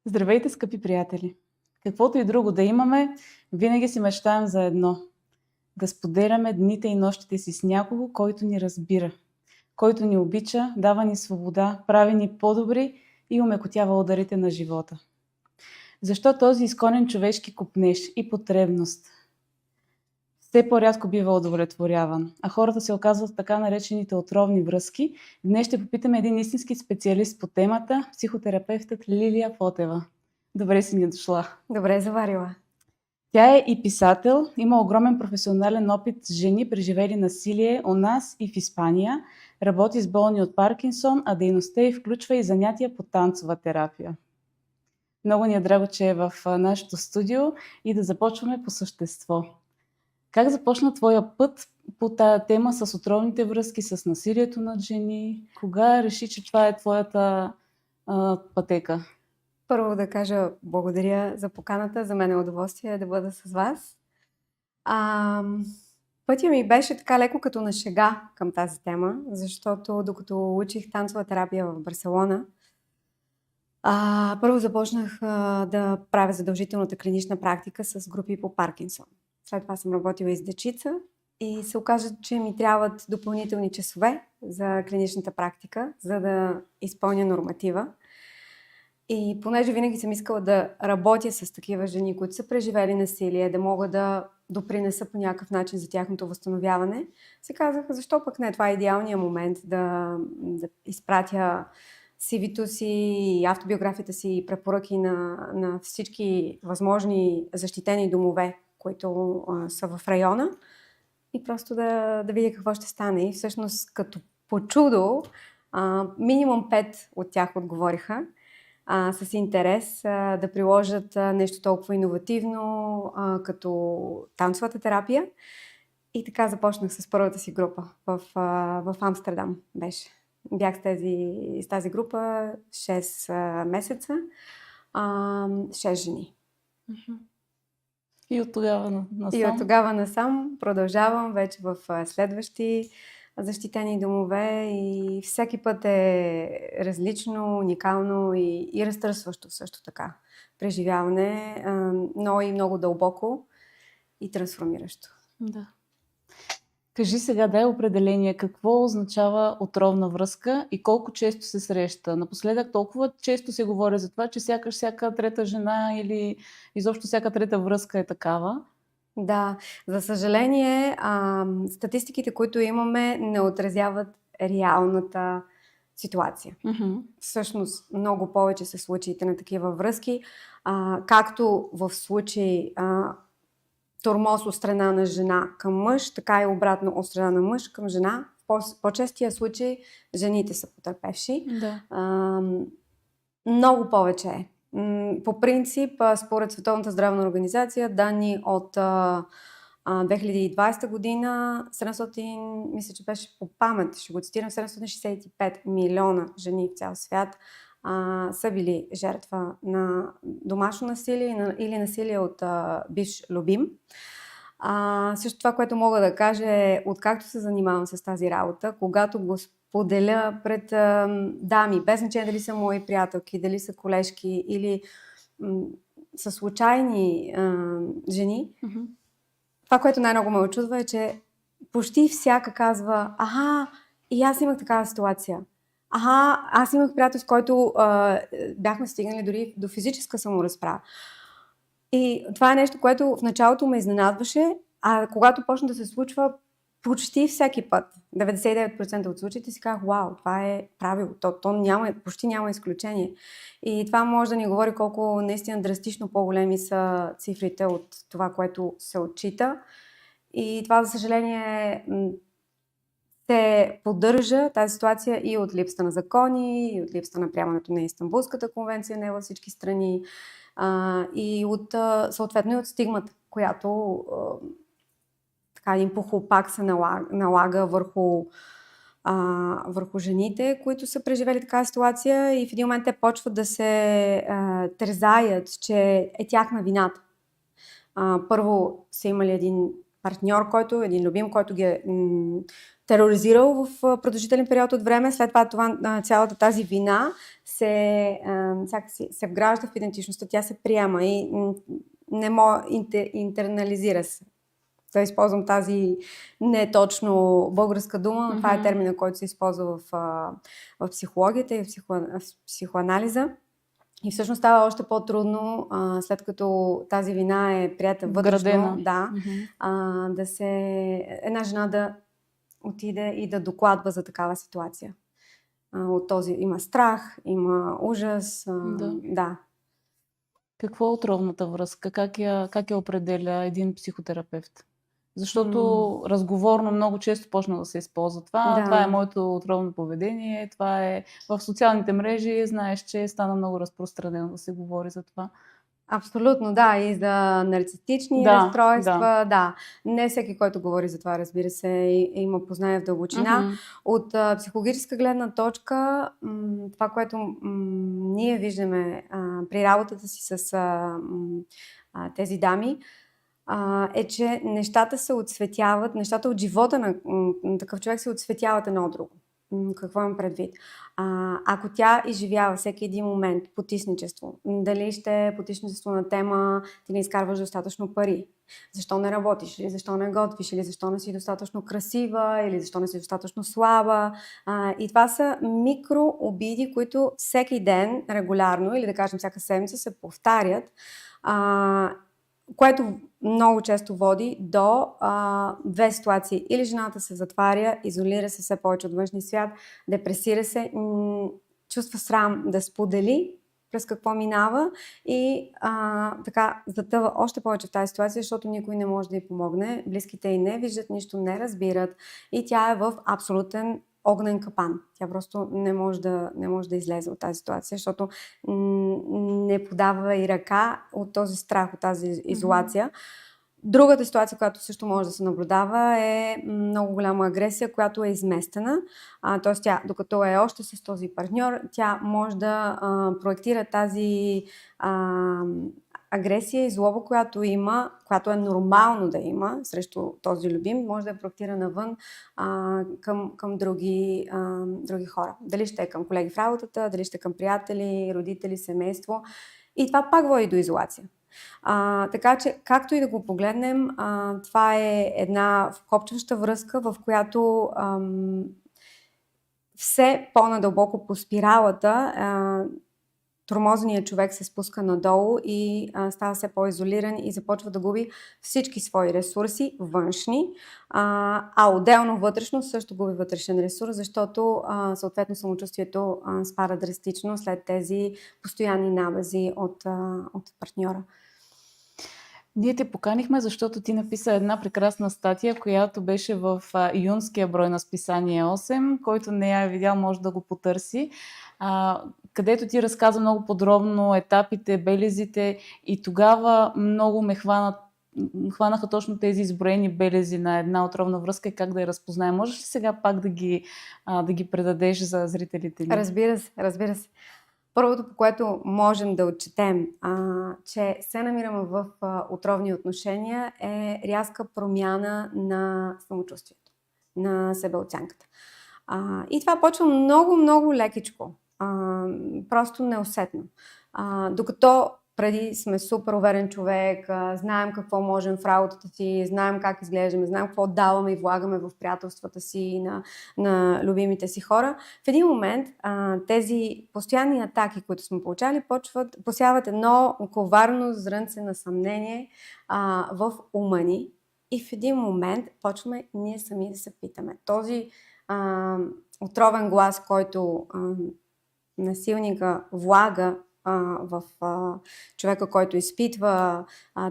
Здравейте, скъпи приятели! Каквото и друго да имаме, винаги си мечтаем за едно – да споделяме дните и нощите си с някого, който ни разбира, който ни обича, дава ни свобода, прави ни по-добри и омекотява ударите на живота. Защо този изконен човешки копнеж и потребност все по-рядко бива удовлетворяван, а хората се оказват в така наречените отровни връзки? Днес ще попитаме един истински специалист по темата – психотерапевтът Лилия Фотева. Добре си ни дошла! Добре заварила. Тя е и писател, има огромен професионален опит с жени, преживели насилие у нас и в Испания, работи с болни от Паркинсон, а дейността ѝ включва и занятия по танцова терапия. Много ни е драго, че е в нашето студио и да започваме по същество. Как започна твоя път по тая тема с отровните връзки, с насилието над жени? Кога реши, че това е твоята пътека? Първо да кажа благодаря за поканата. За мен е удоволствие да бъда с вас. Пътя ми беше така леко като на шега към тази тема, защото докато учих танцова терапия в Барселона, първо започнах да правя задължителната клинична практика с групи по Паркинсон. След това съм работила и с дечица и се оказа, че ми трябват допълнителни часове за клиничната практика, за да изпълня норматива. И понеже винаги съм искала да работя с такива жени, които са преживели насилие, да мога да допринеса по някакъв начин за тяхното възстановяване, се казах, защо пък не, това е идеалният момент да изпратя CV-то си и автобиографията си и препоръки на всички възможни защитени домове, които са в района, и просто да видя какво ще стане. И всъщност като по чудо минимум 5 от тях отговориха с интерес да приложат нещо толкова иновативно като танцовата терапия. И така започнах с първата си група в Амстердам беше. Бях с тази група 6 месеца, 6 жени. И от тогава насам? И от тогава насам продължавам вече в следващи защитени домове и всеки път е различно, уникално и разтърсващо също така. Преживяване, но и много дълбоко и трансформиращо. Да. Кажи сега, дай определение, какво означава отровна връзка и колко често се среща? Напоследък толкова често се говори за това, че сякаш всяка трета жена или изобщо всяка трета връзка е такава. Да, за съжаление, статистиките, които имаме, не отразяват реалната ситуация. Всъщност, много повече са случаите на такива връзки, както в случай тормоз от страна на жена към мъж, така и обратно от страна на мъж към жена. В по-честия случай жените са потърпевши. Да. Много повече е. По принцип, според Световната здравна организация, данни от 2020 година, 700, мисля, че беше по памет, ще го цитирам, 765 милиона жени в цял свят са били жертва на домашно насилие или насилие от бивш любим. Също това, което мога да кажа е, откакто се занимавам с тази работа, когато го споделя пред дами, без значение дали са мои приятелки, дали са колежки или са случайни жени, това, което най-много ме очудва е, че почти всяка казва, и аз имах такава ситуация. Аз имах приятел, с който бяхме стигнали дори до физическа саморазправа. И това е нещо, което в началото ме изненадваше, а когато почна да се случва почти всеки път, 99% от случаите си казах, вау, това е правило, почти няма изключение. И това може да ни говори колко наистина драстично по-големи са цифрите от това, което се отчита. И това, за съжаление, се поддържа тази ситуация и от липсата на закони, и от липсата на приемането на Истанбулската конвенция, не във всички страни, и от, съответно и от стигмата, която един похлупак се налага върху жените, които са преживели такава ситуация, и в един момент те почват да се тързаят, че е тяхна вината. Първо са имали един партньор, един любим, който ги е тероризирал в продължителен период от време. След това цялата тази вина се вгражда в идентичността, тя се приема и не може интернализира се. Да използвам тази не точно българска дума, но това е термина, който се използва в психологията и в психоанализа. И всъщност става още по-трудно, след като тази вина е прията вътрешно, една жена да отиде и да докладва за такава ситуация. От този има страх, има ужас. Да. Какво е отровната връзка? Как я определя един психотерапевт? Защото разговорно много често почна да се използва това. Да. Това е моето отровно поведение. Това е в социалните мрежи. Знаеш, че стана много разпространено да се говори за това. Абсолютно, да. И за нарцистични разстройства. Да. Не всеки, който говори за това, разбира се, има познание в дълбочина. От психологическа гледна точка, това, което ние виждаме при работата си с тези дами, е, че нещата се отсветяват, нещата от живота на такъв човек се отсветяват едно от друго. Какво имам предвид? Ако тя изживява всеки един момент потисничество, дали ще е потисничество на тема ти не изкарваш достатъчно пари, защо не работиш, или защо не готвиш, или защо не си достатъчно красива, или защо не си достатъчно слаба. И това са микрообиди, които всеки ден, регулярно, или да кажем всяка седмица, се повтарят, което много често води до две ситуации. Или жената се затваря, изолира се все повече от външния свят, депресира се, чувства срам да сподели през какво минава и така затъва още повече в тази ситуация, защото никой не може да й помогне. Близките й не виждат нищо, не разбират и тя е в абсолютен огнен капан. Тя просто не може да излезе от тази ситуация, защото не подава и ръка от този страх, от тази изолация. Другата ситуация, която също може да се наблюдава, е много голяма агресия, която е изместена. Тоест тя, докато е още с този партньор, тя може да проектира тази агресия и злоба, която има, която е нормално да има срещу този любим, може да я проектира навън към други хора. Дали ще е към колеги в работата, дали ще е към приятели, родители, семейство. И това пак води до изолация. Така че, както и да го погледнем, това е една вкопчваща връзка, в която все по-надълбоко по спиралата тормозеният човек се спуска надолу и става все по-изолиран и започва да губи всички свои ресурси външни, отделно вътрешно също губи вътрешен ресурс, защото съответно самочувствието спада драстично след тези постоянни набези от партньора. Ние те поканихме, защото ти написа една прекрасна статия, която беше в юнския брой на списание 8, който не я е видял, може да го потърси, където ти разказа много подробно етапите, белезите и тогава много ме хванаха точно тези изброени белези на една отровна връзка и как да я разпознаем. Можеш ли сега пак да ги предадеш за зрителите ни? Разбира се. Първото, по което можем да отчетем, че се намираме в отровни отношения, е рязка промяна на самочувствието, на себеоценката. И това почва много, много лекичко, просто неусетно. Докато преди сме супер уверен човек, знаем какво можем в работата си, знаем как изглеждаме, знаем какво даваме и влагаме в приятелствата си на любимите си хора. В един момент тези постоянни атаки, които сме получали, посяват едно коварно зрънце на съмнение в ума ни и в един момент почваме ние сами да се питаме. Този отровен глас, който насилника влага в човека, който изпитва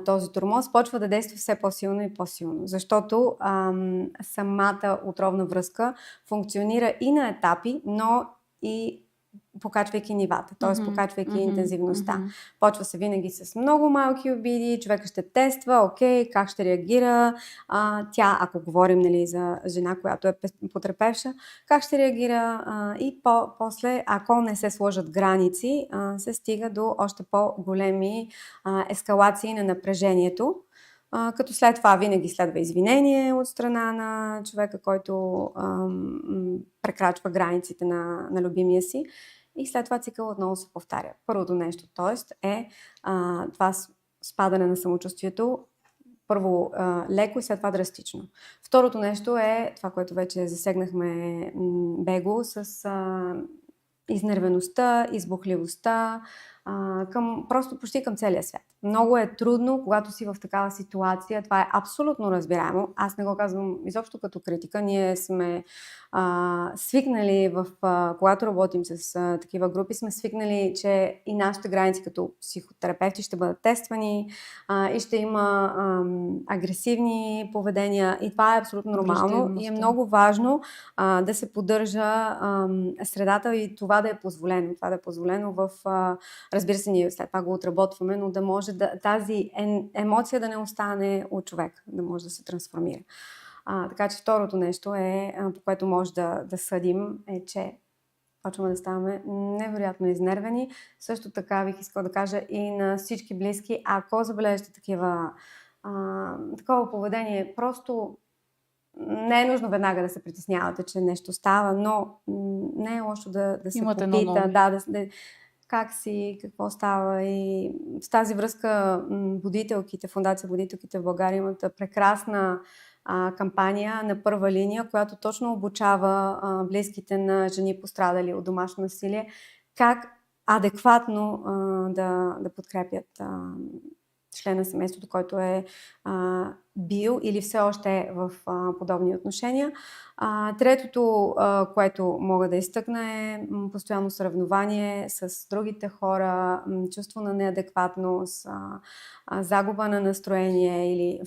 този тормоз, почва да действа все по-силно и по-силно. Защото самата отровна връзка функционира и на етапи, но и покачвайки нивата, т.е. покачвайки интензивността. Почва се винаги с много малки обиди, човека ще тества, как ще реагира, тя, ако говорим за жена, която е потърпевша, как ще реагира и после, ако не се сложат граници, се стига до още по-големи ескалации на напрежението, като след това винаги следва извинение от страна на човека, който прекрачва границите на любимия си. И след това цикъл отново се повтаря. Първото нещо, т.е. е това спадане на самочувствието, първо леко и след това драстично. Второто нещо е това, което вече засегнахме бегло, с изнервеността, избухливостта, просто почти към целия свят. Много е трудно, когато си в такава ситуация. Това е абсолютно разбираемо. Аз не го казвам изобщо като критика. Ние сме свикнали, когато работим с такива групи, сме свикнали, че и нашите граници като психотерапевти ще бъдат тествани и ще има агресивни поведения. И това е абсолютно нормално. И е много важно да се поддържа средата и това да е позволено. Това да е позволено в... разбира се, ние след това го отработваме, но да може тази емоция да не остане от човек, да може да се трансформира. Така че второто нещо е, по което може да съдим, е, че почваме да ставаме невероятно изнервени. Също така бих искала да кажа и на всички близки, ако забележите такова поведение, просто не е нужно веднага да се притеснявате, че нещо става, но не е лошо да се попита, как си, какво става. И в тази връзка будителките, Фондация Будителките в България имат прекрасна кампания на първа линия, която точно обучава близките на жени пострадали от домашно насилие, как адекватно да подкрепят член на семейството, който е бил или все още е в подобни отношения. Третото, което мога да изтъкна, е постоянно сревнование с другите хора, чувство на неадекватност, загуба на настроение или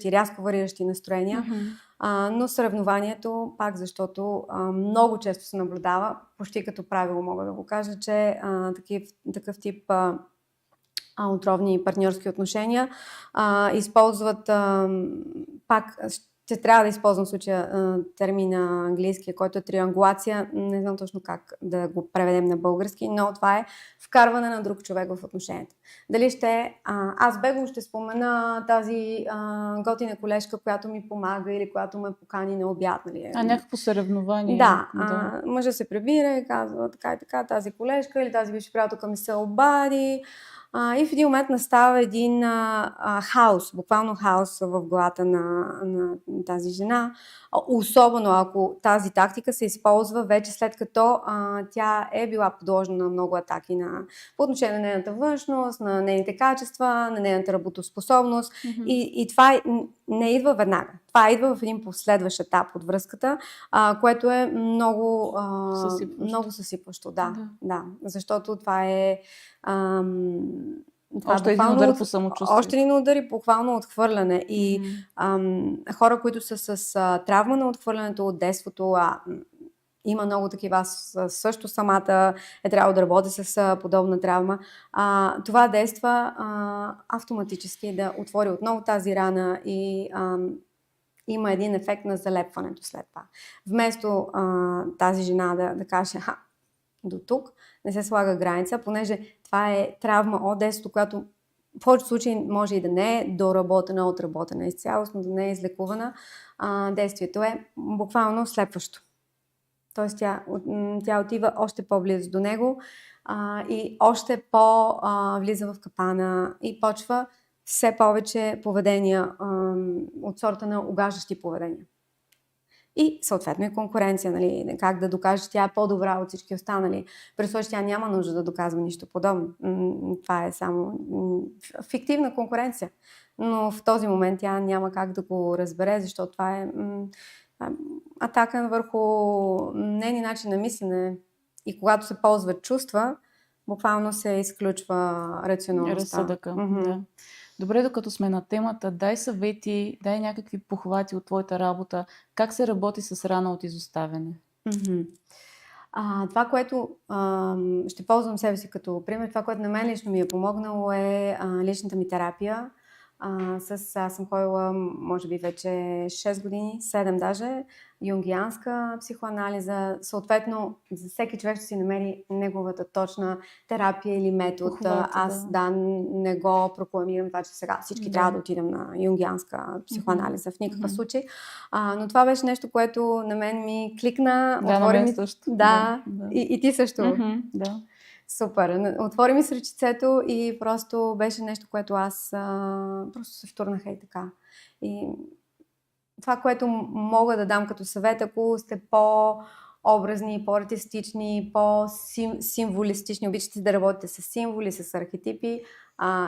рязко вариращи настроения. Но съревнованието, пак защото много често се наблюдава, почти като правило мога да го кажа, че такъв тип отровни партньорски отношения използват пак, ще трябва да използвам в случая термина английския, който е триангулация. Не знам точно как да го преведем на български, но това е вкарване на друг човек в отношенията. Дали аз бегло ще спомена тази готина колежка, която ми помага или която ме покани на обяд. Нали? Някакво съревнование. Да. Мъжа се прибира и казва така и така, тази колежка или тази бивша приятелка ми се обади. И в един момент настава един хаос, буквално хаос в главата на тази жена. Особено ако тази тактика се използва вече след като тя е била подложена на много атаки по отношение на нейната външност, на нейните качества, на нейната работоспособност. И това не идва веднага. Това идва в един последващ етап от връзката, което е много съсипващо. Да. Защото това е... Още един удар по самочувствие. Още един удар и буквално отхвърляне. И хора, които са с травма на отхвърлянето от детството, има много такива, аз също самата е трябвало да работя с подобна травма. Това действа автоматически да отвори отново тази рана и има един ефект на залепването след това. Вместо тази жена да каже до тук, не се слага граница, понеже това е травма от детството, която в повечето случаи може и да не е доработена, отработена изцяло, но да не е излекувана. Действието е буквално слепващо. Тоест тя отива още по-близо до него и още по-влиза в капана и почва все повече поведения от сорта на угаждащи поведения. И съответно и конкуренция, нали, как да докаже, че тя е по-добра от всички останали. При това, че тя няма нужда да доказва нищо подобно. Това е само фиктивна конкуренция. Но в този момент тя няма как да го разбере, защото това е атака върху нейни начин на мислене. И когато се ползват чувства, буквално се изключва рационалността. Разсъдъка, да. Добре, докато сме на темата, дай съвети, дай някакви похвати от твоята работа. Как се работи с рана от изоставяне? Това, което ще ползвам себе си като пример, това, което на мен лично ми е помогнало, е личната ми терапия. Аз съм ходила, може би вече 6 години, 7 даже, юнгианска психоанализа. Съответно, за всеки човек ще си намери неговата точна терапия или метод. Похвата, Аз да. не го прокламирам това, че сега всички трябва да отидем на юнгианска психоанализа в никакъв случай. Но това беше нещо, което на мен ми кликна. Да, на мен също. Да, Да. и ти също. Да. Супер. Отвори ми сърчицето и просто беше нещо, което аз просто се втурнаха и така. И това, което мога да дам като съвет, ако сте по-образни, по-артистични, по-символистични, обичате да работите с символи, с архетипи,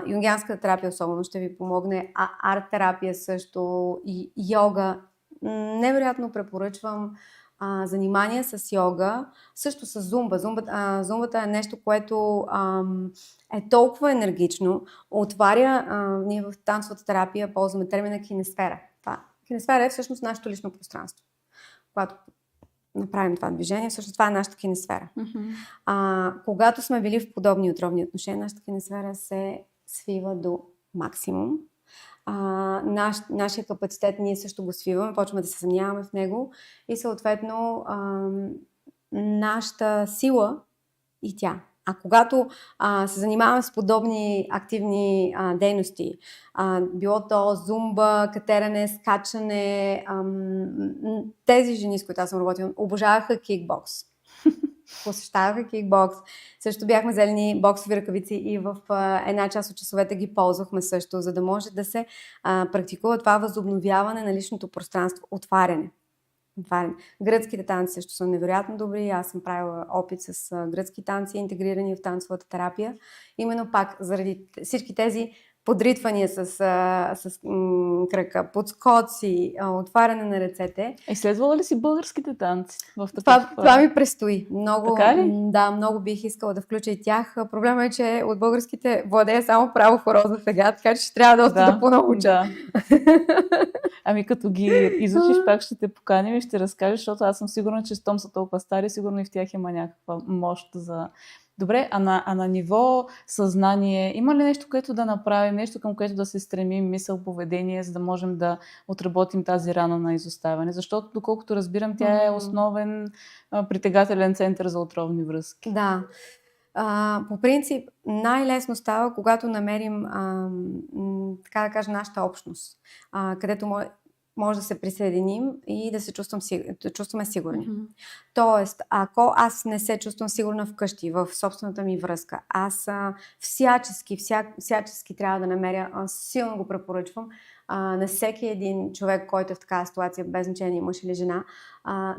юнгианската терапия особено ще ви помогне, арт-терапия също и йога. Невероятно препоръчвам занимания с йога, също с зумба. Зумбата е нещо, което е толкова енергично, ние в танцовата терапия ползваме термина кинесфера. Кинесфера е всъщност нашето лично пространство. Когато направим това движение, всъщност това е нашата кинесфера. Когато сме били в подобни отровни отношения, нашата кинесфера се свива до максимум. Нашия капацитет ние също го свиваме, почваме да се съмняваме в него и съответно нашата сила и тя. А когато се занимаваме с подобни активни дейности, било то зумба, катерене, скачане, тези жени, с които аз съм работила, обожаваха кикбокс. Посещаваха кикбокс. Също бяхме взели боксови ръкавици и в една част от часовете ги ползвахме също, за да може да се практикува това възобновяване на личното пространство, отваряне. Гръцките танци също са невероятно добри. Аз съм правила опит с гръцки танци, интегрирани в танцовата терапия. Именно пак заради всички тези подритвания с кръка, подскоци, отваряне на ръцете. Изследвала ли си българските танци? Това ми предстои. Много, така ли? Да, много бих искала да включа и тях. Проблема е, че от българските владея само право хороза сега, така че ще трябва доста да понауча. Да. Ами като ги изучиш, пак ще те поканим и ще разкажеш, защото аз съм сигурна, че щом са толкова стари, сигурно и в тях има някаква мощ за... Добре, а на ниво съзнание, има ли нещо, което да направим, нещо към което да се стремим, мисъл, поведение, за да можем да отработим тази рана на изоставяне? Защото, доколкото разбирам, тя е основен притегателен център за отровни връзки. Да. По принцип, най-лесно става, когато намерим, така да кажа, нашата общност, където може да се присъединим и да се чувстваме сигурни. Тоест, ако аз не се чувствам сигурна вкъщи, в собствената ми връзка, аз всячески трябва да намеря, силно го препоръчвам, на всеки един човек, който е в такава ситуация, без значение мъж или жена,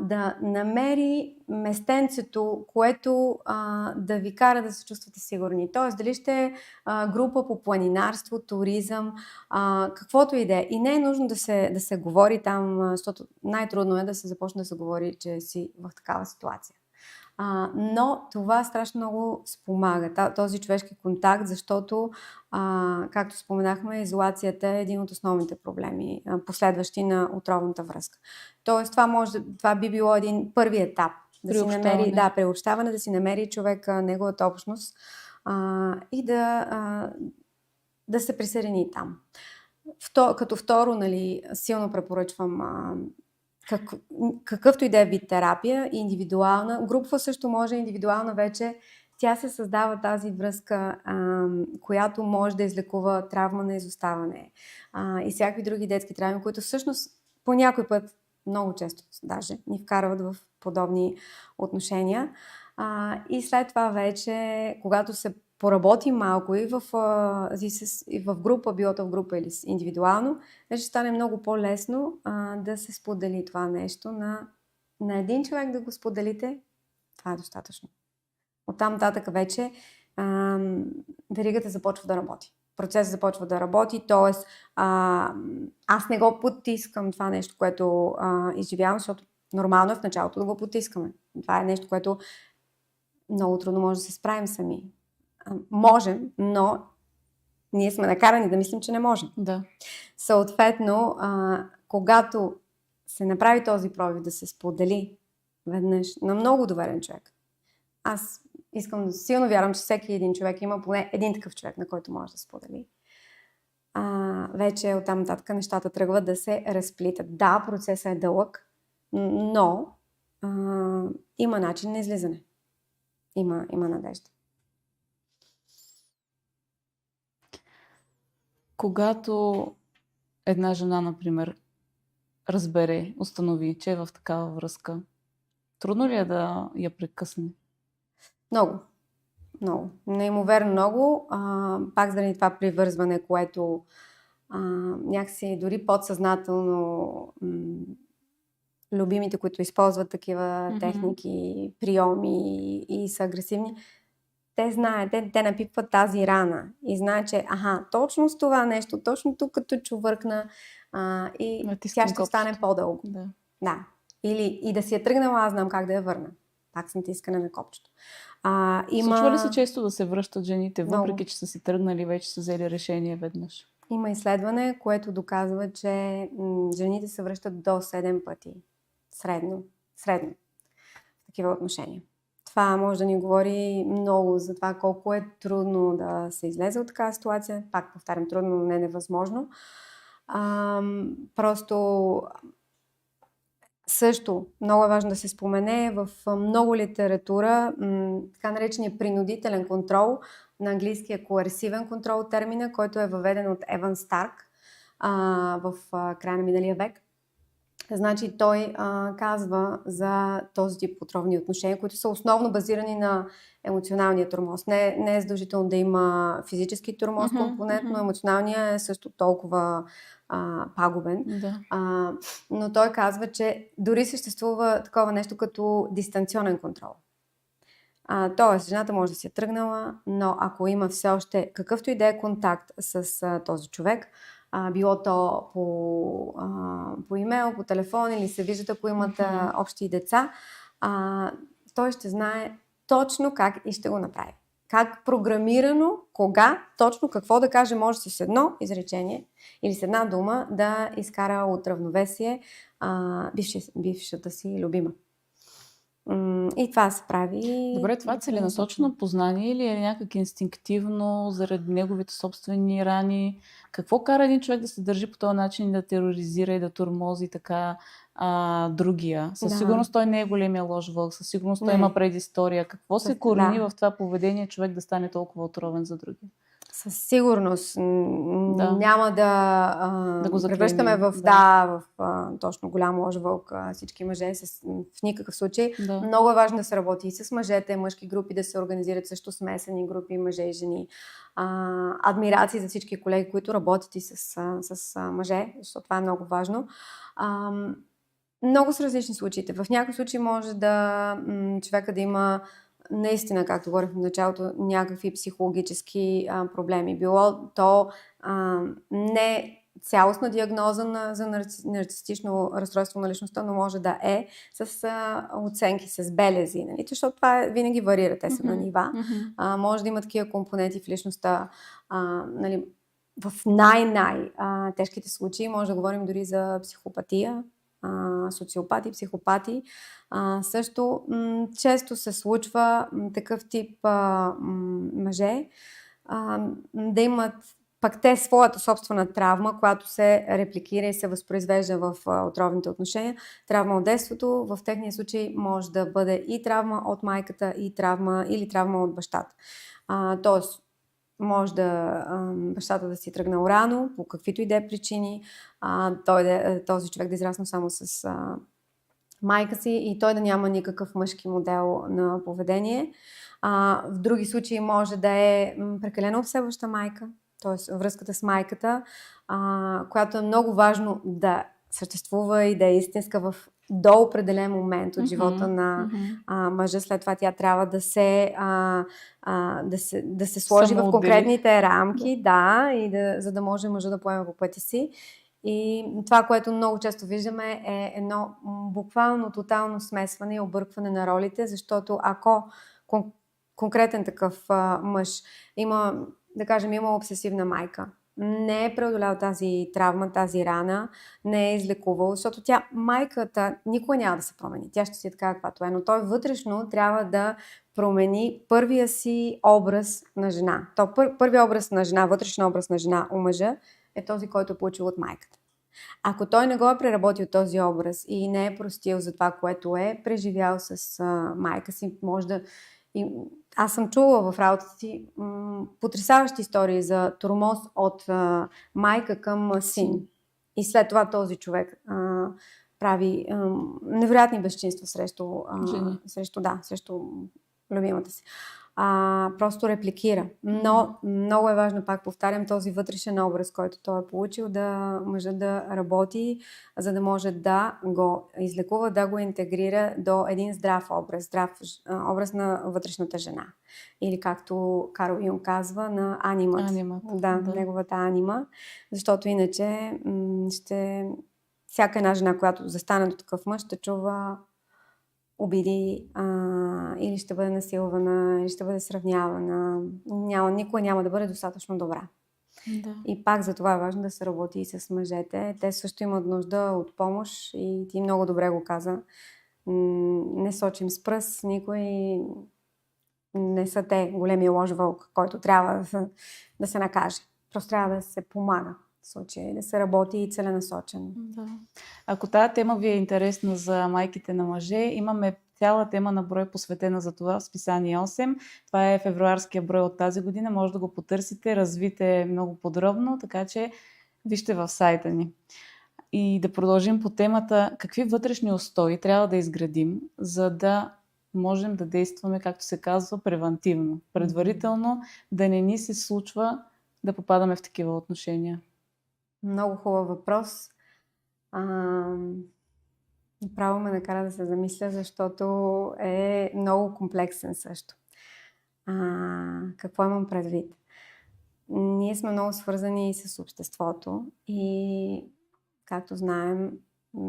да намери местенцето, което да ви кара да се чувствате сигурни. Тоест, дали ще е група по планинарство, туризъм, каквото и да е. И не е нужно да се говори там, защото най-трудно е да се започне да се говори, че си в такава ситуация. Но това страшно много спомага, този човешки контакт, защото, както споменахме, изолацията е един от основните проблеми, последващи на отровната връзка. Тоест, това би било един първи етап. Приобщаване, да си намери човек неговата общност и да се присъедини там. Като второ, силно препоръчвам какъвто и да е вид терапия, индивидуална. Групова също може, индивидуална вече. Тя се създава тази връзка, която може да излекува травма на изоставане и всякакви други детски травми, които всъщност по някой път, много често даже, ни вкарват в подобни отношения. И след това вече, когато се поработим малко и в група, било то в група или индивидуално, ще стане много по-лесно да се сподели това нещо на един човек да го споделите. Това е достатъчно. Оттам нататък вече веригата започва да работи. Процесът започва да работи, т.е. аз не го потискам това нещо, което изживявам, защото нормално е в началото да го потискаме. Това е нещо, което много трудно може да се справим сами. Можем, но ние сме накарани да мислим, че не можем. Да. Съответно, когато се направи този пробив да се сподели веднъж на много доверен човек, аз силно вярвам, че всеки един човек има поне един такъв човек, на който може да сподели. вече оттам нататък нещата тръгват да се разплитат. Да, процесът е дълъг, но има начин на излизане. Има надежда. Когато една жена, например, разбере, установи, че е в такава връзка, трудно ли е да я прекъсне? Много. Неимоверно много. Пак заради това привързване, което някакси дори подсъзнателно любимите, които използват такива техники, приеми и са агресивни, те знаят, те напипват тази рана и знаят, че точно с това нещо, точно тук като чувъркна и тя ще стане по-дълго. Да. Или и да си е тръгнала, аз знам как да я върна. Пак с натискане на копчето. Случва ли се често да се връщат жените, въпреки че са си тръгнали, вече са взели решение веднъж? Има изследване, което доказва, че жените се връщат до 7 пъти. Средно. В такива отношения. Това може да ни говори много за това колко е трудно да се излезе от такава ситуация. Пак повтарям, трудно, но не невъзможно. Просто също много е важно да се спомене в много литература така наречения принудителен контрол, на английски е коерсивен контрол термина, който е въведен от Еван Старк в края на миналия век. Значи той казва за този тип отровни отношения, които са основно базирани на емоционалния тормоз. Не е задължително да има физически тормоз компонент, но емоционалния е също толкова пагубен. Да. Но той казва, че дори съществува такова нещо като дистанционен контрол. Тоест, жената може да си е тръгнала, но ако има все още какъвто и да е контакт с този човек, било то по имейл, по телефон или се виждат, ако имат общи деца, той ще знае точно как и ще го направи. Как програмирано, кога, точно какво да каже, може с едно изречение или с една дума да изкара от равновесие бившата си любима. И това се прави. Добре, това целенасочено познание или е някак инстинктивно, заради неговите собствени рани? Какво кара един човек да се държи по този начин, да тероризира и да тормози така другия? Със сигурност той не е големия лош вълк, със сигурност той има предистория. Какво се корени в това поведение човек да стане толкова отровен за другия? Със сигурност няма да го превръщаме в точно голям лош вълк всички мъже в никакъв случай. Да. Много е важно да се работи и с мъжете, мъжки групи да се организират също смесени групи, мъже и жени. Адмирации за всички колеги, които работят и с мъже, защото това е много важно. Много са различни случаите. В някои случаи може човека да има наистина, както говорих в началото, някакви психологически проблеми. Било то не цялостна диагноза за нарцистично разстройство на личността, но може да е с оценки, с белези. Нали? Защото това винаги варира, те са на нива. Може да има такива компоненти в личността. Нали, в най-тежките случаи може да говорим дори за психопатия, социопати, психопати. Също често се случва такъв тип мъже да имат пък те своята собствена травма, която се репликира и се възпроизвежда в отровните отношения. Травма от детството, в техния случай може да бъде и травма от майката, и или травма от бащата. Тоест, може бащата да си тръгнал рано, по каквито и да е причини, този човек да израсна само с майка си и той да няма никакъв мъжки модел на поведение. В други случаи може да е прекалено обсебваща майка, т.е. връзката с майката, която е много важно да съществува и да е истинска до определен момент от живота на мъжа. След това тя трябва да се сложи в конкретните рамки, за да може мъжа да поеме по пътя си. И това, което много често виждаме, е едно буквално тотално смесване и объркване на ролите, защото ако конкретен такъв мъж има, да кажем, има обсесивна майка, не е преодолял тази травма, тази рана, не е излекувал, защото майката никога няма да се промени. Тя ще си е така, каквато е, но той вътрешно трябва да промени първия си образ на жена. Първият образ на жена, вътрешен образ на жена у мъжа е този, който е получил от майката. Ако той не го е преработил този образ и не е простил за това, което е преживял с майка си, може да... Аз съм чула в работата си потресаващи истории за тормоз от майка към син. И след това този човек прави невероятни безчинства срещу любимата си. Просто репликира. Но много е важно, пак повтарям, този вътрешен образ, който той е получил, да може да работи, за да може да го излекува, да го интегрира до един здрав образ на вътрешната жена. Или както Карл Юнг казва, на анимат. Да, неговата анима. Защото иначе всяка една жена, която застане до такъв мъж, ще чува обиди, или ще бъде насилвана, или ще бъде сравнявана. Никога няма да бъде достатъчно добра. Да. И пак за това е важно да се работи и с мъжете. Те също имат нужда от помощ и ти много добре го каза. Не сочим с пръст, никой не са те големия лош вълк, който трябва да се накаже. Просто трябва да се помага. Да се работи и целенасочено. Да. Ако тази тема ви е интересна за майките на мъже, имаме цяла тема на брой посветена за това в списание 8. Това е февруарския брой от тази година. Може да го потърсите, развите много подробно, така че вижте в сайта ни. И да продължим по темата какви вътрешни устои трябва да изградим, за да можем да действаме, както се казва, превантивно. Предварително да не ни се случва да попадаме в такива отношения. Много хубав въпрос. Направо ме накара да се замисля, защото е много комплексен също. Какво имам предвид? Ние сме много свързани с обществото и, както знаем,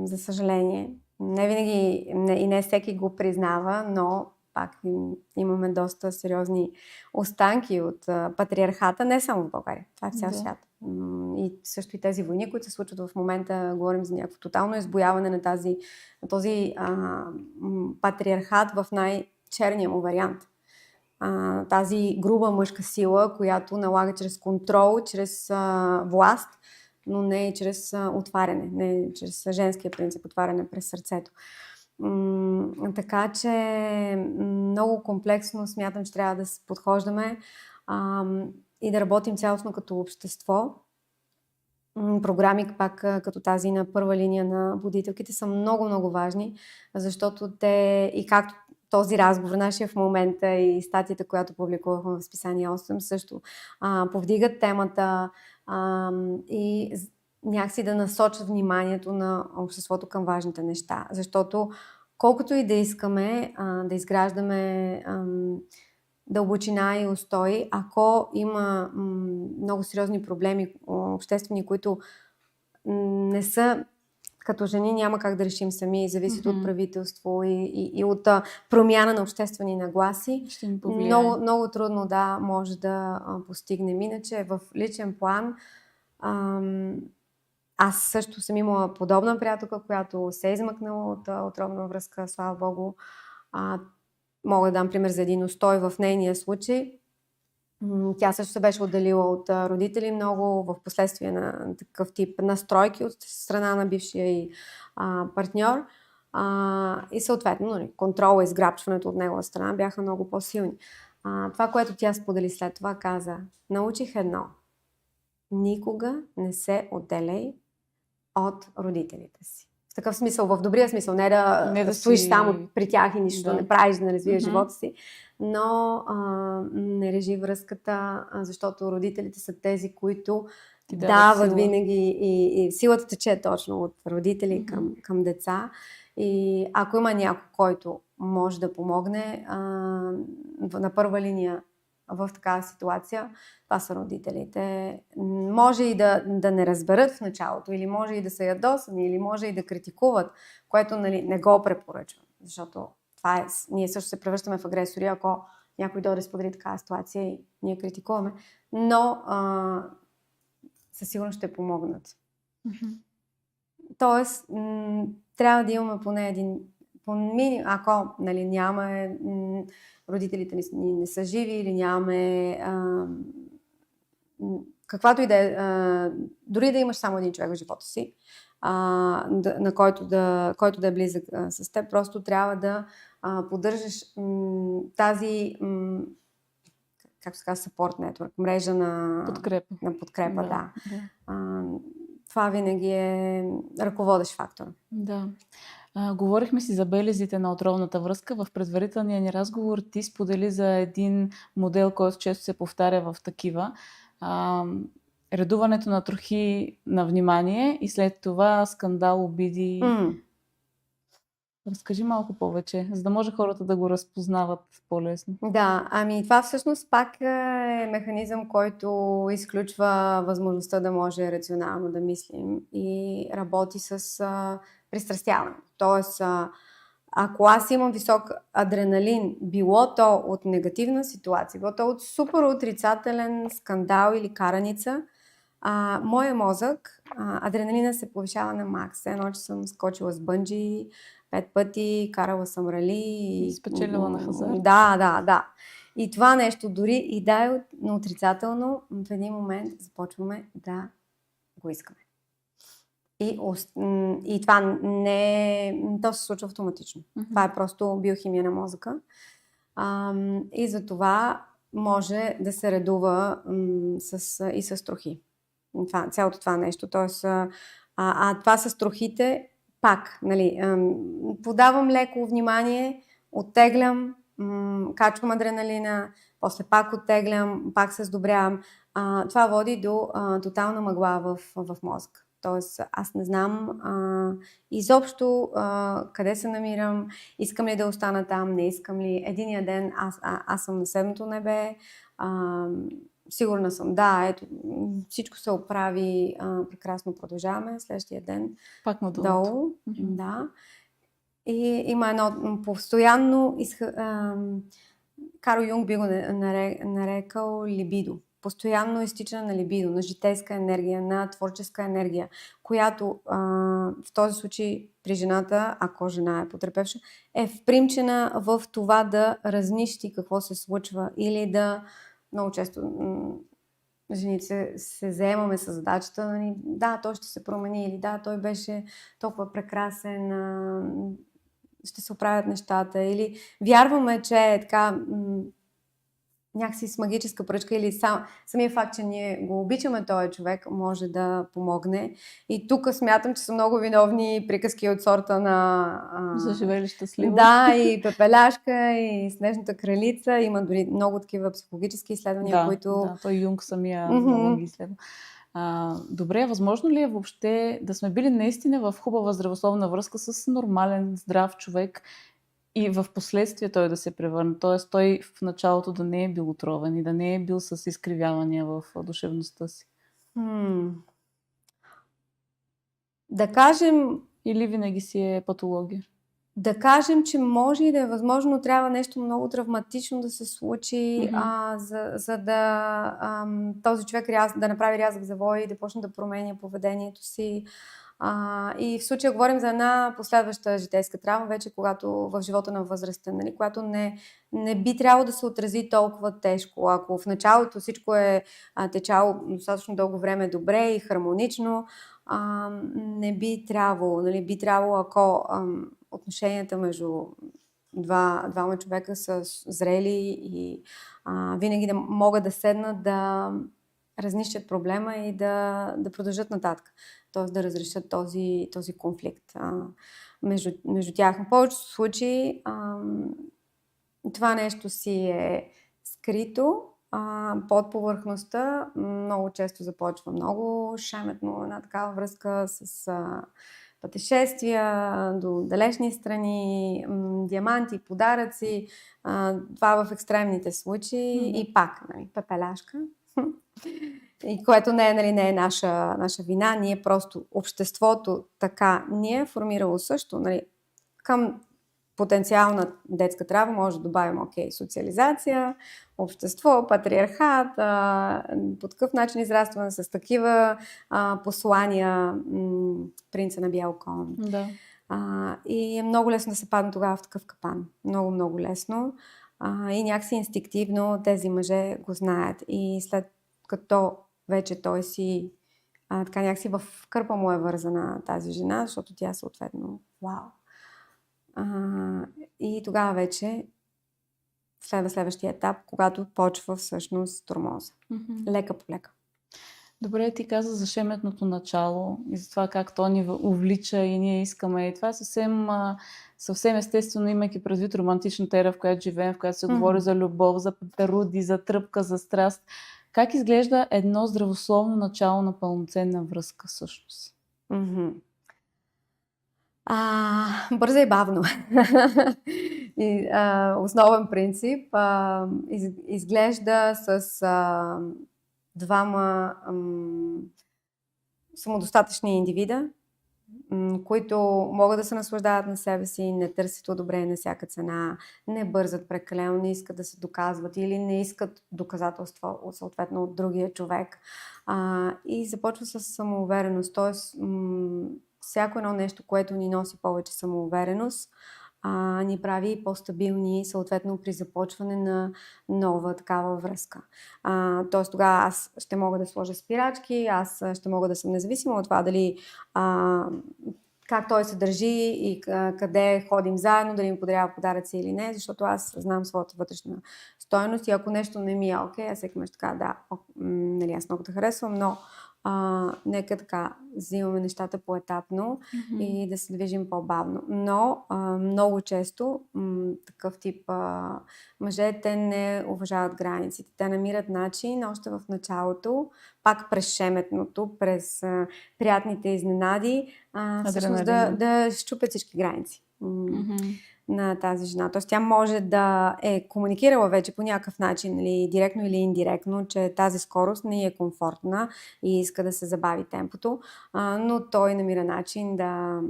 за съжаление, не винаги и не всеки го признава, но пак имаме доста сериозни останки от патриархата, не само в България, това е в цял свят. И също и тези войни, които се случват в момента, говорим за някакво тотално избояване на този патриархат в най-черния му вариант. Тази груба мъжка сила, която налага чрез контрол, чрез власт, но не и чрез отваряне, не чрез женския принцип, отваряне през сърцето. Така че много комплексно смятам, че трябва да се подхождаме и да работим цялостно като общество. Програми пак като тази на първа линия на будителките са много важни, защото те, и както този разговор, нашия в момента и статията, която публикувахме в списание 8, също повдигат темата и някакси да насочат вниманието на обществото към важните неща. Защото колкото и да искаме да изграждаме дълбочина и устой, ако има много сериозни проблеми обществени, които не са като жени, няма как да решим сами, зависят от правителство и от промяна на обществени нагласи. Много трудно може да постигнем. Иначе в личен план аз също съм имала подобна приятелка, която се е измъкнала от отровна връзка, слава Богу. Мога да дам пример за един устой в нейния случай. Тя също се беше отделила от родители много, в последствие на такъв тип настройки от страна на бившия и партньор. И съответно контрола и изграбчването от негова страна бяха много по-силни. Това, което тя сподели след това, каза: научих едно. Никога не се отделяй от родителите си. В такъв смисъл, в добрия смисъл, не да стоиш само при тях и нищо да не правиш, да не развиеш живота си, но не режи връзката, защото родителите са тези, които дават винаги и силата тече точно от родители към деца. И ако има някой, който може да помогне на първа линия в такава ситуация, това са родителите. Може и да не разберат в началото, или може и да са ядосани, или може и да критикуват, което не го препоръчвам. Защото това ние също се превръщаме в агресори, ако някой дойде да сподели такава ситуация и ние критикуваме. Но със сигурност ще помогнат. Тоест, трябва да имаме поне един... Ако нямаме... родителите ни не са живи или нямаме каквато и да е, дори да имаш само един човек в живота си, на който да е близък с теб, просто трябва да поддържаш тази, как се казва, support network, мрежа на подкрепа, да. Това винаги е ръководещ фактор. Да. Говорихме си за белезите на отровната връзка. В предварителния ни разговор ти сподели за един модел, който често се повтаря в такива. Редуването на трохи на внимание и след това скандал, обиди. Разкажи малко повече, за да може хората да го разпознават по-лесно. Да, това всъщност пак е механизъм, който изключва възможността да може рационално да мислим и работи с пристрастяване. Тоест, ако аз имам висок адреналин, било то от негативна ситуация, било то от супер отрицателен скандал или караница, моя мозък, адреналина се повишава на макс. Едно, че съм скочила с бънджи 5 пъти, карала съм рали. Спечелила на хазарт. Да. И това нещо, дори и да е отрицателно, в един момент започваме да го искаме. И това то се случва автоматично. Това е просто биохимия на мозъка. И за това може да се редува и с трохи. Цялото това нещо. Тоест, това с трохите пак, подавам леко внимание, оттеглям, качвам адреналина, после пак оттеглям, пак се сдобрявам. Това води до тотална мъгла в мозък. Тоест, аз не знам изобщо къде се намирам, искам ли да остана там, не искам ли. Единия ден аз съм на седмото небе, сигурна съм, ето, всичко се оправи, прекрасно продължаваме, следващия ден пак долу. Да. И има едно постоянно, Карл Юнг би го нарекал либидо. Постоянно изтичане на либидо, на житейска енергия, на творческа енергия, която в този случай при жената, ако жена е потърпевша, е впримчена в това да разнищи какво се случва или да много често жените се заемаме с задачата, да, той ще се промени или да, той беше толкова прекрасен, ще се оправят нещата или вярваме, че е така някакси с магическа пръчка или самия факт, че ние го обичаме този човек, може да помогне. И тук смятам, че са много виновни приказки от сорта на... Заживели щастливо. Да, и Пепеляшка, и Снежната кралица. Има дори много такива психологически изследвания, които... Да, той Юнг самия много ги изследва. Добре, възможно ли е въобще да сме били наистина в хубава здравословна връзка с нормален, здрав човек и в последствие той да се превърне? Т.е. той в началото да не е бил отровен и да не е бил с изкривявания в душевността си? Да кажем... Или винаги си е патология? Да кажем, че може и да е възможно, трябва нещо много травматично да се случи, за да този човек да направи рязък завой и да почне да променя поведението си. И в случая говорим за една последваща житейска травма, вече когато в живота на възрастен, която не би трябвало да се отрази толкова тежко. Ако в началото всичко е течало достатъчно дълго време добре и хармонично, не би трябвало. Би трябвало, ако отношенията между двама човека са зрели и винаги да могат да седнат, да разнищят проблема и да продължат нататък. Т.е. да разрешат този конфликт между тях. В повечето случаи това нещо си е скрито под повърхността. Много често започва много шеметно една такава връзка с пътешествия до далечни страни, диаманти, подаръци. Това в екстремните случаи. И пак, Пепеляшка. И което не е наша вина. Ние просто, обществото така ни е формирало също. Към потенциална детска травма може да добавим социализация, общество, патриархат, по такъв начин израстване с такива послания, принца на бял кон. Да. И е много лесно да се падне тогава в такъв капан. Много, много лесно. И някакси инстинктивно тези мъже го знаят. И след като вече той си така някакси в кърпа му е вързана тази жена, защото тя съответно, вау. И тогава вече следващия етап, когато почва всъщност тормоза. Лека по лека. Добре, ти каза за шеметното начало и за това как то ни увлича и ние искаме. И това е съвсем естествено, имайки предвид романтичната ера, в която живеем, в която се говори за любов, за пеперуди, за тръпка, за страст. Как изглежда едно здравословно начало на пълноценна връзка всъщност? Бързо и бавно. Основен принцип изглежда с двама самодостатъчни индивида, които могат да се наслаждават на себе си, не търсят одобрение на всяка цена, не бързат прекалено, не искат да се доказват или не искат доказателства съответно от другия човек. И започва с самоувереност, т.е. всяко едно нещо, което ни носи повече самоувереност, ни прави по-стабилни, съответно при започване на нова такава връзка. Тоест тогава аз ще мога да сложа спирачки, аз ще мога да съм независима от това дали как той се държи и къде ходим заедно, дали ми подарява подаръци или не, защото аз знам своята вътрешна стойност и ако нещо не ми е окей, аз всеки ще кажа, нали, аз много те харесвам, но нека така взимаме нещата поетапно и да се движим по-бавно. Но много често такъв тип мъже, те не уважават границите. Те намират начин още в началото, пак през шеметното, през приятните изненади, всъщност да щупят всички граници на тази жена. Тоест тя може да е комуникирала вече по някакъв начин, или директно или индиректно, че тази скорост не е комфортна и иска да се забави темпото, но той намира начин да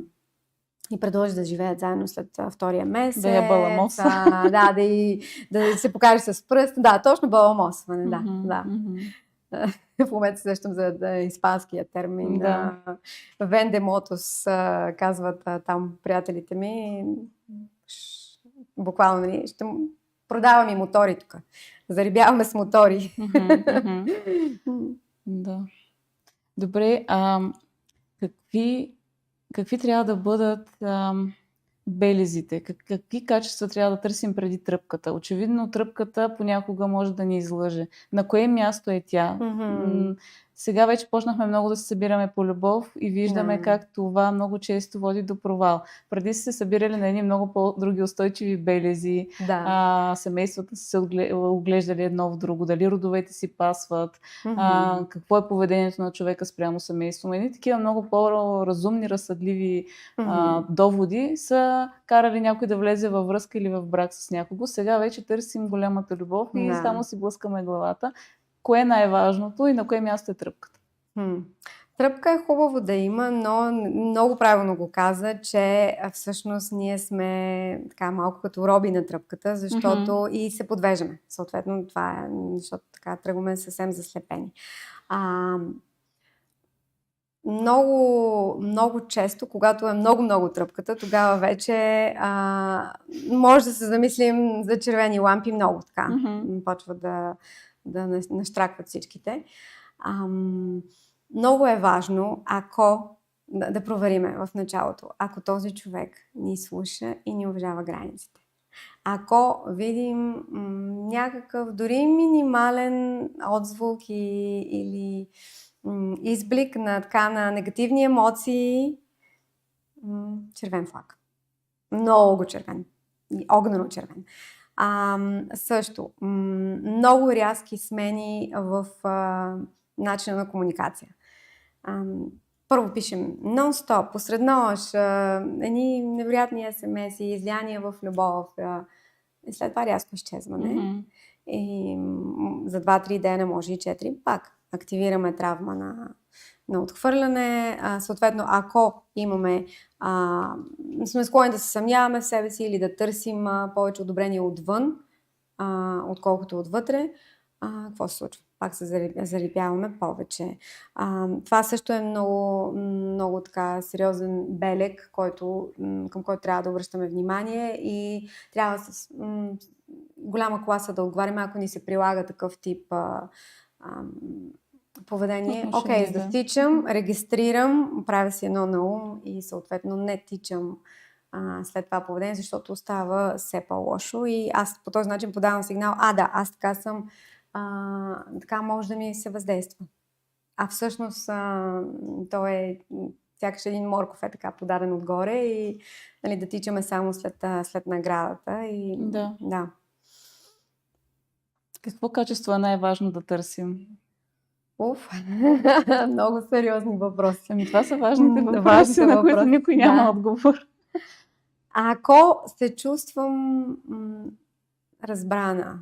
и предложи да живеят заедно след втория месец. Да я баламоса. Да се покаже с пръст. Да, точно баламосване, да. В момента се сещам за испанския термин. Вендемотос, казват там приятелите ми. Буквално, нали, ще продавам и мотори тук. Зарибяваме с мотори. Да. Добре, какви трябва да бъдат белезите? Какви качества трябва да търсим преди тръпката? Очевидно тръпката понякога може да ни излъже. На кое място е тя? Сега вече почнахме много да се събираме по любов и виждаме как това много често води до провал. Преди са се събирали на едни много по-други устойчиви белези, семействата са се оглеждали едно в друго, дали родовете си пасват, какво е поведението на човека спрямо семейство. Едни такива много по-разумни, разсъдливи доводи са карали някой да влезе във връзка или в брак с някого. Сега вече търсим голямата любов и само си блъскаме главата. Кое е най-важното и на кое място е тръпката? Тръпка е хубаво да има, но много правилно го каза, че всъщност ние сме така малко като роби на тръпката, защото и се подвеждаме. Съответно, това е, защото така тръгваме съвсем заслепени. Много често, когато е много тръпката, тогава вече може да се замислим за червени лампи много така. Почват да наштракват всичките. Много е важно, да провериме в началото, ако този човек ни слуша и ни уважава границите. Ако видим някакъв дори минимален отзвук или изблик на негативни емоции, червен флаг. Много червен. Огнено червен. Също, много рязки смени в начина на комуникация. Първо пишем нон-стоп, посред нощ, едни невероятни SMS-и, излияния в любов, и след това рязко изчезване. И за 2-3 дена, може и 4, пак активираме травма на отхвърляне. Съответно, ако сме склонни да се съмняваме в себе си или да търсим повече одобрение отвън, отколкото отвътре, какво се случва? Пак се залепяваме повече. Това също е много така сериозен белег, към който трябва да обръщаме внимание и трябва с голяма класа да отговаряме, ако ни се прилага такъв тип поведение. Отношение, Окей, да. затичам, регистрирам, правя си едно на ум и съответно не тичам след това поведение, защото става все по-лошо и аз по този начин подавам сигнал, да, аз така съм, така може да ми се въздейства. А всъщност то е сякаш един морков е така подаден отгоре и нали, да тичаме само след наградата. И, Да. Какво качество е най-важно да търсим? Много сериозни въпроси. Това са важните въпроси, Важните на които въпроси, никой няма отговор. Ако се чувствам разбрана,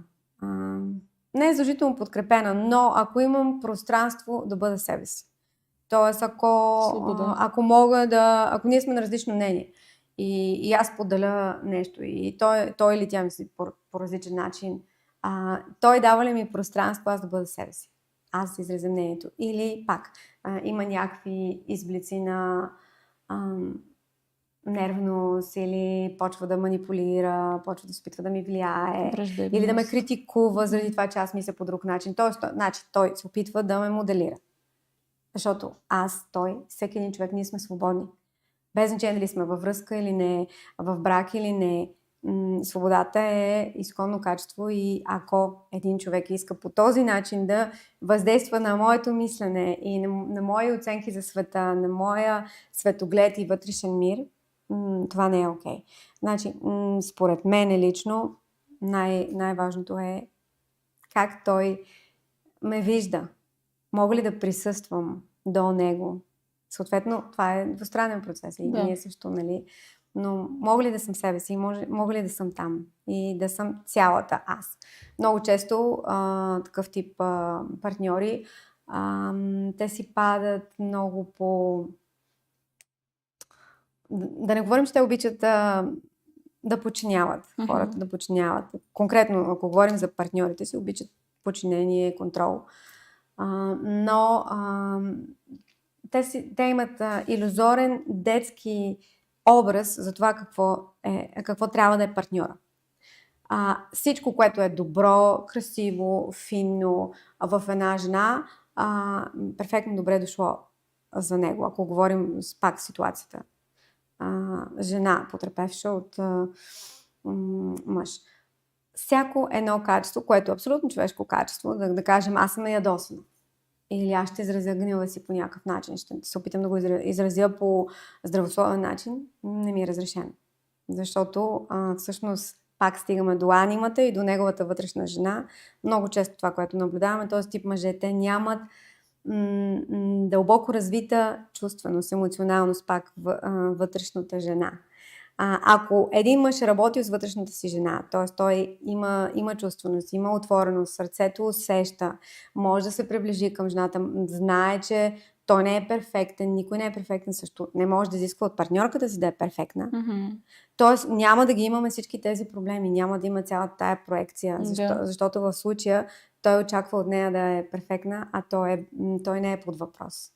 не е задължително подкрепена, но ако имам пространство да бъда себе си. Тоест, ако мога ако ние сме на различно мнение и аз поделя нещо и той или тя мисли по различен начин, той дава ли ми пространство аз да бъда себе си? Аз да изразя мнението. Или пак има някакви изблици на нервност или почва да манипулира, почва да се опитва да ми влияе или да ме критикува заради това, че аз мисля по друг начин. Тоест, той се опитва да ме моделира. Защото всеки един човек, ние сме свободни. Без значение дали сме във връзка или не, в брак или не. Свободата е изконно качество и ако един човек иска по този начин да въздейства на моето мислене и на мои оценки за света, на моя светоглед и вътрешен мир, това не е окей. Значи, според мен лично, най-важното е как той ме вижда. Мога ли да присъствам до него? Съответно, това е двустранен процес. И ние също, нали? Но мога ли да съм себе си? Мога ли да съм там? И да съм цялата аз? Много често такъв тип партньори, те си падат много по... Да не говорим, че те обичат да подчиняват хората, да подчиняват. Конкретно, ако говорим за партньорите си, обичат подчинение, контрол. Но те имат илюзорен детски образ за това какво трябва да е партньора. Всичко, което е добро, красиво, финно в една жена, перфектно добре дошло за него, ако говорим пак ситуацията. Жена, потерпевша от мъж. Всяко едно качество, което е абсолютно човешко качество, да кажем, аз съм ядосана. Или аз ще изразя гнева си по някакъв начин, ще се опитам да го изразя по здравословен начин, не ми е разрешено. Защото всъщност пак стигаме до анимата и до неговата вътрешна жена. Много често това, което наблюдаваме, този тип мъже, те нямат дълбоко развита чувственост, емоционалност пак вътрешната жена. Ако един мъж работи с вътрешната си жена, т.е. той има чувственост, има отвореност, сърцето усеща, може да се приближи към жената, знае, че той не е перфектен, никой не е перфектен също, не може да изисква от партньорката си да е перфектна. Т.е. няма да ги имаме всички тези проблеми, няма да има цялата тая проекция, защото в случая той очаква от нея да е перфектна, а той не е под въпрос.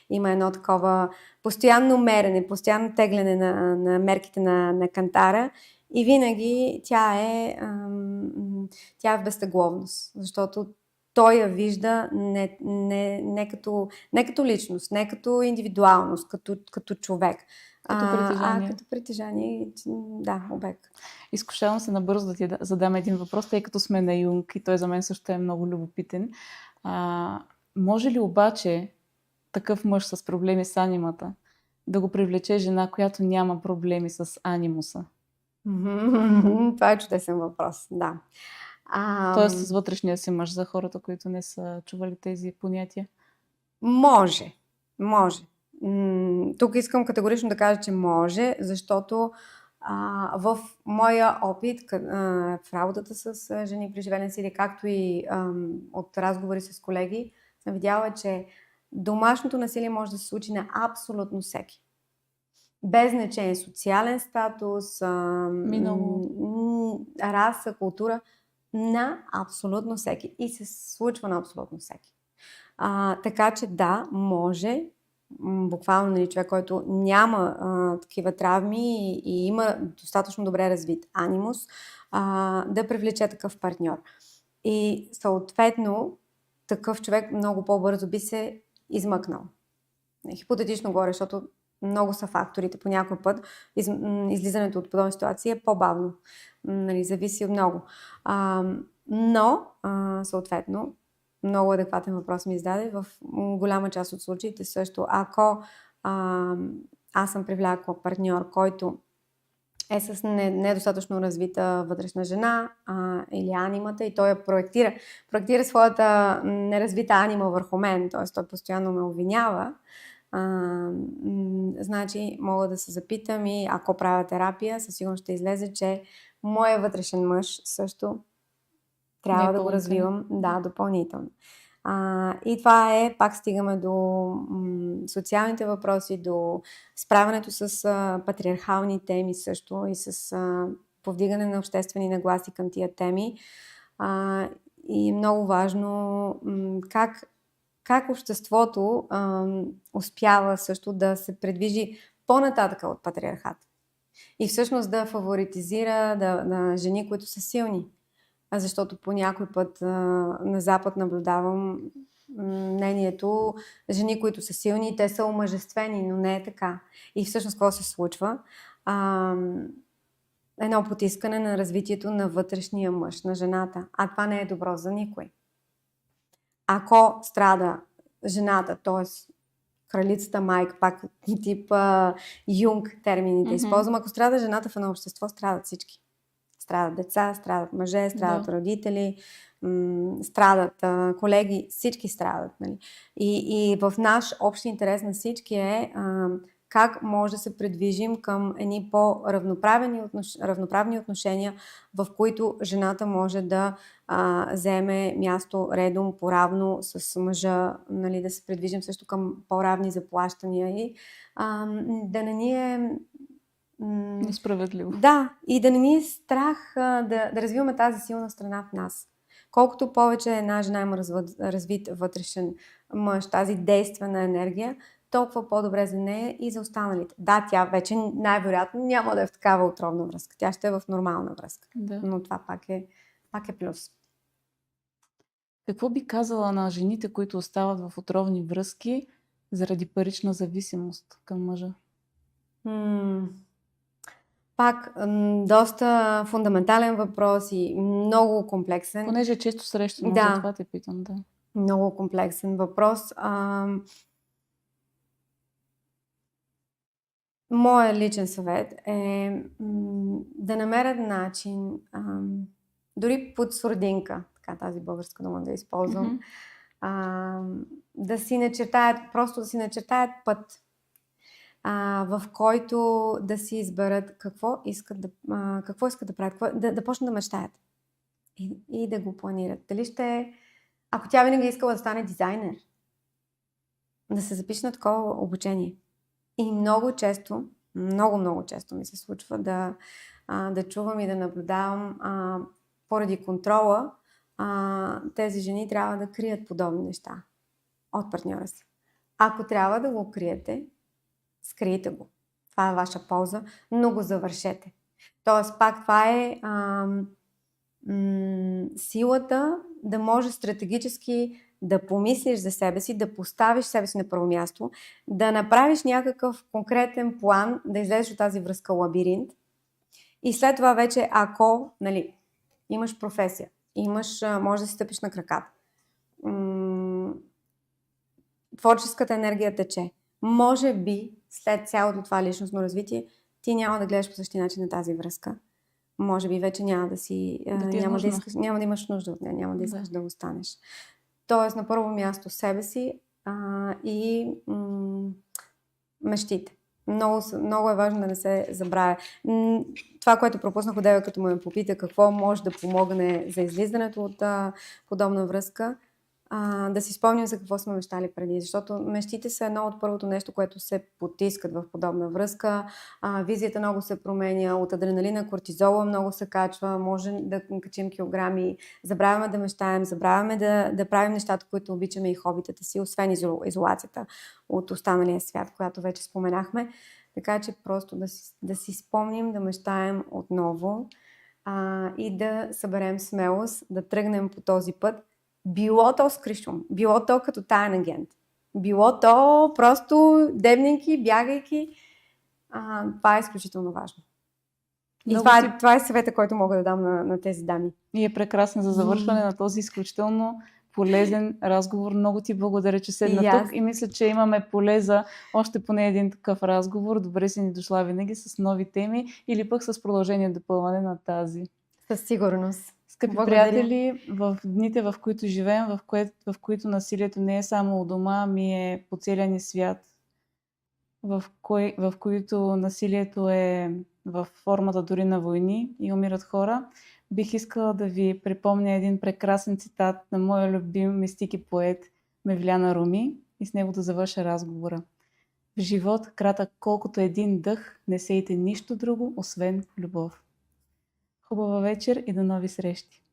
Има едно такова постоянно мерене, постоянно тегляне на мерките на кантара и винаги тя е в безтегловност, защото той я вижда не като личност, не като индивидуалност, като човек. Като притежание, обект. Изкушавам се набързо да ти задам един въпрос, тъй като сме на Юнг и той за мен също е много любопитен. Може ли обаче такъв мъж с проблеми с анимата да го привлече жена, която няма проблеми с анимуса? Това е чудесен въпрос, да. Тоест с вътрешния си мъж, за хората, които не са чували тези понятия? Може. Тук искам категорично да кажа, че може, защото в моя опит в работата с жени преживели насилие, както и от разговори с колеги, съм видяла, че домашното насилие може да се случи на абсолютно всеки. Без значение социален статус, раса, култура, на абсолютно всеки. И се случва на абсолютно всеки. Така че да, може, буквално човек, който няма такива травми и има достатъчно добре развит анимус, да привлече такъв партньор. И съответно, такъв човек много по-бързо би се измъкнал. Хипотетично говоря, защото много са факторите. По някой път излизането от подобни ситуации е по-бавно. Нали, зависи от много. Но, съответно, много адекватен въпрос ми издаде. В голяма част от случаите също, ако аз съм привлякла партньор, който е с недостатъчно развита вътрешна жена или анимата и той я проектира своята неразвита анима върху мен, т.е. той постоянно ме обвинява, значи мога да се запитам и ако правя терапия, със сигурност ще излезе, че моя вътрешен мъж също трябва да го развивам допълнително. И това е, пак стигаме до социалните въпроси, до справянето с патриархални теми също и с повдигане на обществени нагласи към тия теми. И много важно как обществото успява също да се предвижи по-нататъка от патриархат. И всъщност да фаворитизира на жени, които са силни. Защото по някой път на Запад наблюдавам мнението, жени, които са силни, те са омъжествени, но не е така. И всъщност какво се случва? Едно потискане на развитието на вътрешния мъж, на жената. А това не е добро за никой. Ако страда жената, т.е. кралицата майка, пак тип Юнг термините използвам, ако страда жената в едно общество, страдат всички. Страдат деца, страдат мъже, страдат родители, страдат колеги, всички страдат. Нали? И в наш общ интерес на всички е как може да се придвижим към едни по-равноправни отношения, в които жената може да вземе място редом, поравно с мъжа, нали, да се придвижим също към по-равни заплащания и да не ни е несправедливо. Да, и да не ни е страх да развиваме тази силна страна в нас. Колкото повече една жена има развит вътрешен мъж, тази действена енергия, толкова по-добре за нея и за останалите. Да, тя вече най-вероятно няма да е в такава отровна връзка. Тя ще е в нормална връзка. Да. Но това пак е плюс. Какво би казала на жените, които остават в отровни връзки заради парична зависимост към мъжа? Пак доста фундаментален въпрос и много комплексен. Понеже е често срещано, затова те питам. Да. Много комплексен въпрос. Моят личен съвет е да намерят начин, дори под сурдинка, така тази българска дума да използвам, да си начертаят път, в който да си изберат какво искат да правят, да почнат да мечтаят и да го планират. Дали ако тя винаги искала да стане дизайнер, да се запише на такова обучение. И много често ми се случва да чувам и да наблюдавам поради контрола, тези жени трябва да крият подобни неща от партньора си. Ако трябва да го криете, скрийте го. Това е ваша полза, но го завършете. Тоест, пак това е силата да може стратегически да помислиш за себе си, да поставиш себе си на първо място, да направиш някакъв конкретен план, да излезеш от тази връзка лабиринт и след това вече, ако имаш професия, може да си стъпиш на краката, творческата енергия тече. Може би след цялото това личностно развитие ти няма да гледаш по същия начин на тази връзка. Може би вече няма да имаш нужда от нея, няма да искаш да останеш. Тоест на първо място себе си и мечтите. Много е важно да не се забравя. Това, което пропуснах одеве, като ме попита какво може да помогне за излизането от подобна връзка, да си спомним за какво сме мечтали преди, защото мечтите са едно от първото нещо, което се потискат в подобна връзка. Визията много се променя, от адреналина, кортизола много се качва, може да качим килограми, забравяме да мечтаем, забравяме да правим нещата, които обичаме и хобитата си, освен изолацията от останалия свят, която вече споменахме. Така че просто да си спомним, да мечтаем отново и да съберем смелост, да тръгнем по този път, Било то с Кришум, било то като таен агент, било то просто дебнейки, бягайки. Това е изключително важно. И това е съвета, който мога да дам на тези дами. И е прекрасно за завършване на този изключително полезен разговор. Много ти благодаря, че седна тук и мисля, че имаме поле за още поне един такъв разговор. Добре си ни дошла винаги с нови теми или пък с продължение допълване на тази. Със сигурност. Скъпи приятели, в дните, в които живеем, в които насилието не е само у дома, ами е по целия ни свят, в които насилието е в формата дори на войни и умират хора, бих искала да ви припомня един прекрасен цитат на моя любим мистик и поет Мевляна Руми и с него да завърша разговора. В живот, кратък колкото един дъх, не сейте нищо друго, освен любов. Хубава вечер и до нови срещи!